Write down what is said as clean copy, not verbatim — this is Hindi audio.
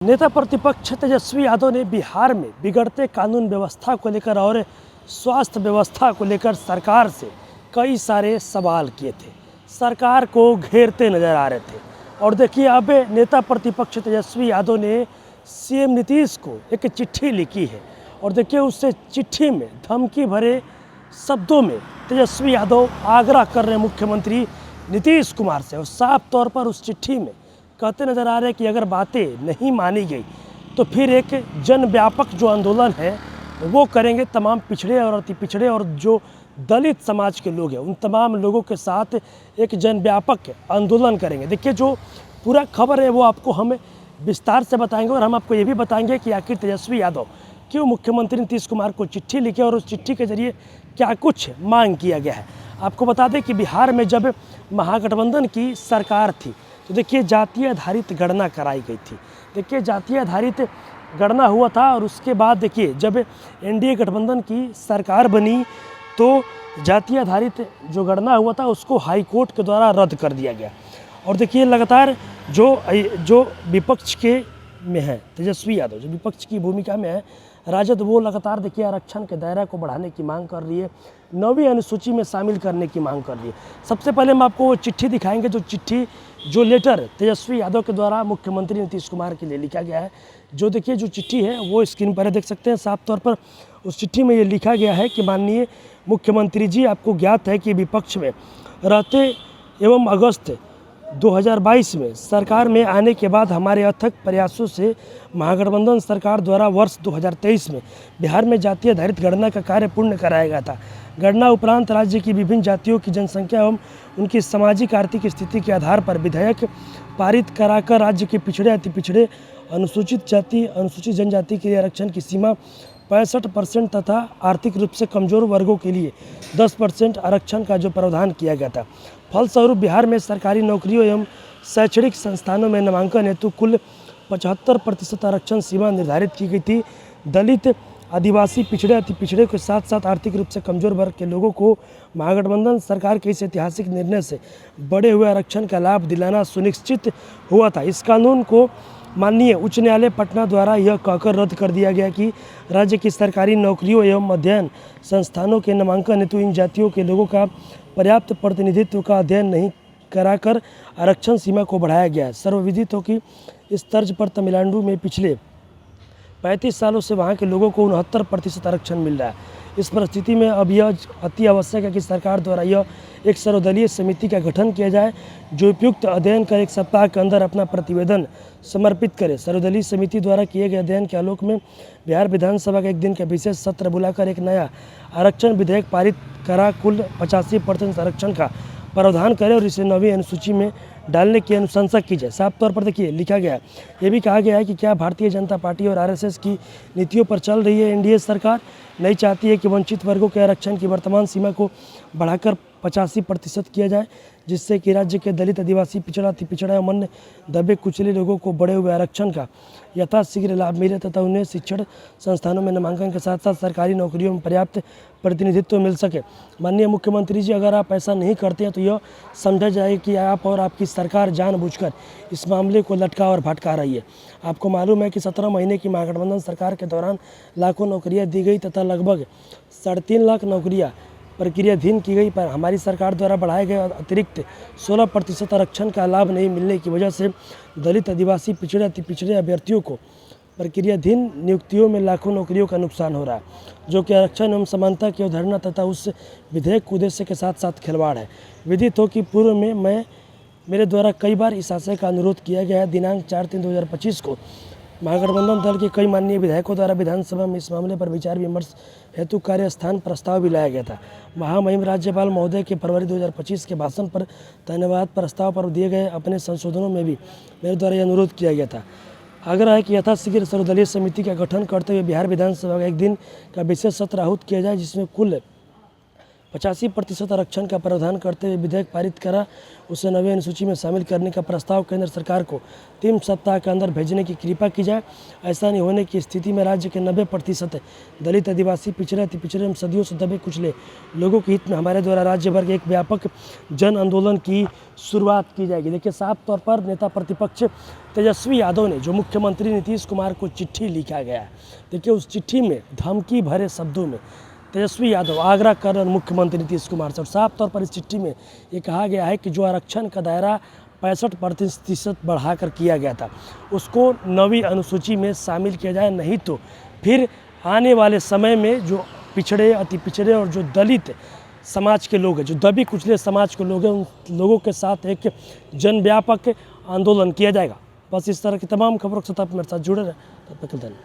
नेता प्रतिपक्ष तेजस्वी यादव ने बिहार में बिगड़ते कानून व्यवस्था को लेकर और स्वास्थ्य व्यवस्था को लेकर सरकार से कई सारे सवाल किए थे, सरकार को घेरते नजर आ रहे थे। और देखिए अब नेता प्रतिपक्ष तेजस्वी यादव ने सीएम नीतीश को एक चिट्ठी लिखी है और देखिए उस चिट्ठी में धमकी भरे शब्दों में तेजस्वी यादव आग्रह कर रहे हैं मुख्यमंत्री नीतीश कुमार से, और साफ तौर पर उस चिट्ठी में कहते नज़र आ रहे हैं कि अगर बातें नहीं मानी गई तो फिर एक जनव्यापक जो आंदोलन है वो करेंगे। तमाम पिछड़े और अति पिछड़े और जो दलित समाज के लोग हैं उन तमाम लोगों के साथ एक जनव्यापक आंदोलन करेंगे। देखिए जो पूरा खबर है वो आपको हम विस्तार से बताएंगे और हम आपको ये भी बताएंगे कि आखिर तेजस्वी यादव क्यों मुख्यमंत्री नीतीश कुमार को चिट्ठी लिखे और उस चिट्ठी के जरिए क्या कुछ मांग किया गया है। आपको बता दें कि बिहार में जब महागठबंधन की सरकार थी तो देखिए जातीय आधारित गणना कराई गई थी। देखिए जातीय आधारित गणना हुआ था और उसके बाद देखिए जब एनडीए गठबंधन की सरकार बनी तो जातीय आधारित जो गणना हुआ था उसको हाई कोर्ट के द्वारा रद्द कर दिया गया। और देखिए लगातार जो विपक्ष के में है तेजस्वी यादव, जो विपक्ष की भूमिका में है राजद, वो लगातार देखिए आरक्षण के दायरा को बढ़ाने की मांग कर रही है, 9वीं अनुसूची में शामिल करने की मांग कर रही है। सबसे पहले हम आपको वो चिट्ठी दिखाएंगे जो लेटर तेजस्वी यादव के द्वारा मुख्यमंत्री नीतीश कुमार के लिए लिखा गया है। जो देखिए जो चिट्ठी है वो स्क्रीन पर देख सकते हैं। साफ तौर पर उस चिट्ठी में ये लिखा गया है कि माननीय मुख्यमंत्री जी, आपको ज्ञात है कि विपक्ष में रहते एवं अगस्त 2022 में सरकार में आने के बाद हमारे अथक प्रयासों से महागठबंधन सरकार द्वारा वर्ष 2023 में बिहार में जातीय आधारित गणना का कार्य पूर्ण कराया गया था। गणना उपरांत राज्य की विभिन्न जातियों की जनसंख्या एवं उनकी सामाजिक आर्थिक स्थिति के आधार पर विधेयक पारित कराकर राज्य के पिछड़े अति पिछड़े अनुसूचित जाति अनुसूचित जनजाति के लिए आरक्षण की सीमा 65% तथा आर्थिक रूप से कमजोर वर्गों के लिए 10% आरक्षण का जो प्रावधान किया गया था। फलस्वरूप बिहार में सरकारी नौकरियों एवं शैक्षणिक संस्थानों में नामांकन हेतु कुल 75% आरक्षण सीमा निर्धारित की गई थी। दलित, आदिवासी, पिछड़े, अति पिछड़े के साथ साथ आर्थिक रूप से कमजोर वर्ग के लोगों को महागठबंधन सरकार के इस ऐतिहासिक निर्णय से बढ़े हुए आरक्षण का लाभ दिलाना सुनिश्चित हुआ था। इस कानून को माननीय उच्च न्यायालय पटना द्वारा यह कहकर रद्द कर दिया गया कि राज्य की सरकारी नौकरियों एवं अध्ययन संस्थानों के नामांकन हेतु इन जातियों के लोगों का पर्याप्त प्रतिनिधित्व का अध्ययन नहीं कराकर आरक्षण सीमा को बढ़ाया गया है। सर्वविदित हो कि इस तर्ज पर तमिलनाडु में पिछले 35 सालों से वहाँ के लोगों को 69% आरक्षण मिल रहा है। इस परिस्थिति में अब यह अति आवश्यक है कि सरकार द्वारा यह एक सर्वदलीय समिति का गठन किया जाए जो उपयुक्त अध्ययन कर 1 सप्ताह के अंदर अपना प्रतिवेदन समर्पित करे। सर्वदलीय समिति द्वारा किए गए अध्ययन के आलोक में बिहार विधानसभा का एक दिन का विशेष सत्र बुलाकर एक नया आरक्षण विधेयक पारित करा कुल 85% आरक्षण का प्रावधान करे और इसे 9वीं अनुसूची में डालने की अनुशंसा की जाए। साफ तौर पर देखिए लिखा गया है, ये भी कहा गया है कि क्या भारतीय जनता पार्टी और आरएसएस की नीतियों पर चल रही है एनडीए सरकार नहीं चाहती है कि वंचित वर्गों के आरक्षण की वर्तमान सीमा को बढ़ाकर 85% किया जाए, जिससे कि राज्य के दलित, आदिवासी, पिछड़ा, अति पिछड़ा एवं अन्य दबे कुचले लोगों को बढ़े हुए आरक्षण का यथाशीघ्र लाभ मिले तथा उन्हें शिक्षण संस्थानों में नामांकन के साथ साथ सरकारी नौकरियों में पर्याप्त प्रतिनिधित्व मिल सके। माननीय मुख्यमंत्री जी, अगर आप ऐसा नहीं करते हैं तो यह समझा जाए कि आप और आपकी सरकार जानबूझकर इस मामले को लटका और भटका रही है। आपको मालूम है कि 17 महीने की महागठबंधन सरकार के दौरान लाखों नौकरियां दी गई तथा लगभग 3.5 लाख नौकरियां प्रक्रियाधीन की गई, पर हमारी सरकार द्वारा बढ़ाए गए अतिरिक्त 16% आरक्षण का लाभ नहीं मिलने की वजह से दलित, आदिवासी, पिछड़े, अति पिछड़े अभ्यर्थियों को प्रक्रियाधीन नियुक्तियों में लाखों नौकरियों का नुकसान हो रहा है, जो कि आरक्षण एवं समानता की अवधारणा तथा उस विधेयक के उद्देश्य के साथ साथ खिलवाड़ है। विदित हो कि पूर्व में मेरे द्वारा कई बार इस आशय का अनुरोध किया गया है। दिनांक 4/3/2025 को महागठबंधन दल के कई माननीय विधायकों द्वारा विधानसभा में इस मामले पर विचार विमर्श हेतु कार्य स्थान प्रस्ताव भी लाया गया था। महामहिम राज्यपाल महोदय के फरवरी 2025 के भाषण पर धन्यवाद प्रस्ताव पर दिए गए अपने संशोधनों में भी मेरे द्वारा यह अनुरोध किया गया था। आग्रह है कि यथाशीघ्र सर्वदलीय समिति का गठन करते हुए बिहार विधानसभा का एक दिन का विशेष सत्र आहूत किया जाए, जिसमें कुल 85% आरक्षण का प्रावधान करते हुए विधेयक पारित करा, उसे नवी अनुसूची में शामिल करने का प्रस्ताव केंद्र सरकार को 3 सप्ताह के अंदर भेजने की कृपा की जाए। ऐसा नहीं होने की स्थिति में राज्य के 90% दलित, आदिवासी, पिछड़े, अति पिछड़े एवं सदियों से दबे कुचले लोगों के हित में हमारे द्वारा राज्य भर के एक व्यापक जन आंदोलन की शुरुआत की जाएगी। देखिए, साफ तौर पर नेता प्रतिपक्ष तेजस्वी यादव ने जो मुख्यमंत्री नीतीश कुमार को चिट्ठी लिखा गया है, देखिए उस चिट्ठी में धमकी भरे शब्दों में तेजस्वी यादव आग्रह कर रहे मुख्यमंत्री नीतीश कुमार से, और साफ तौर पर इस चिट्ठी में ये कहा गया है कि जो आरक्षण का दायरा 65% बढ़ाकर किया गया था उसको नवी अनुसूची में शामिल किया जाए, नहीं तो फिर आने वाले समय में जो पिछड़े, अति पिछड़े और जो दलित समाज के लोग हैं, जो दबी कुचले समाज के लोग हैं, उन लोगों के साथ एक जनव्यापक आंदोलन किया जाएगा। बस इस तरह की तमाम खबरों के साथ आप मेरे साथ जुड़े रहें। तब तक के लिए धन्यवाद।